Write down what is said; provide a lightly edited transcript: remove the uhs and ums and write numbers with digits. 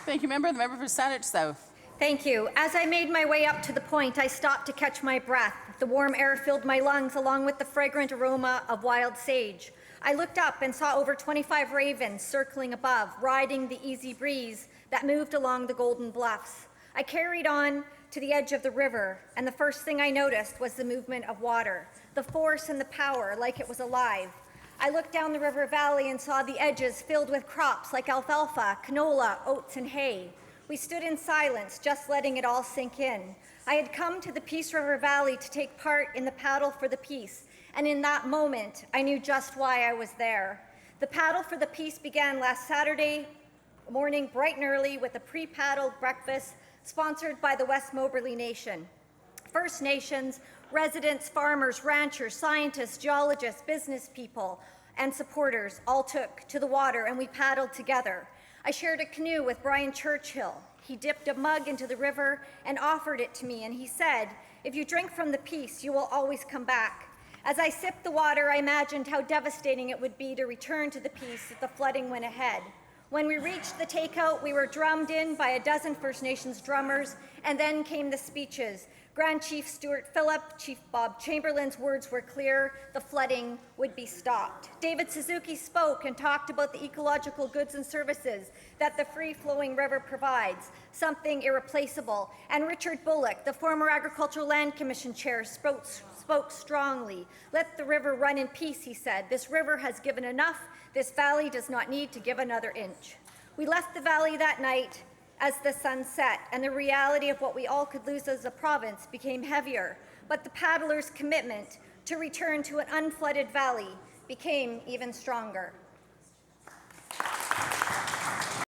Thank you, member. The member for Saanich South. Thank you. As I made my way up to the point, I stopped to catch my breath. The warm air filled my lungs along with the fragrant aroma of wild sage. I looked up and saw over 25 ravens circling above, riding the easy breeze that moved along the Golden Bluffs. I carried on to the edge of the river, and the first thing I noticed was the movement of water, the force and the power like it was alive. I looked down the river valley and saw the edges filled with crops like alfalfa, canola, oats, and hay. We stood in silence, just letting it all sink in. I had come to the Peace River Valley to take part in the Paddle for the Peace, and in that moment, I knew just why I was there. The Paddle for the Peace began last Saturday morning bright and early with a pre-paddle breakfast sponsored by the West Moberly Nation. First Nations, residents, farmers, ranchers, scientists, geologists, business people, and supporters all took to the water, and we paddled together. I shared a canoe with Brian Churchill. He dipped a mug into the river and offered it to me, and he said, "If you drink from the peace, you will always come back." As I sipped the water, I imagined how devastating it would be to return to the peace if the flooding went ahead. When we reached the takeout, we were drummed in by a dozen First Nations drummers, and then came the speeches. Grand Chief Stuart Phillip, Chief Bob Chamberlain's words were clear: the flooding would be stopped. David Suzuki spoke and talked about the ecological goods and services that the free-flowing river provides, something irreplaceable. And Richard Bullock, the former Agricultural Land Commission chair, spoke strongly. "Let the river run in peace," he said. "This river has given enough. This valley does not need to give another inch." We left the valley that night as the sun set, and the reality of what we all could lose as a province became heavier. But the paddlers' commitment to return to an unflooded valley became even stronger.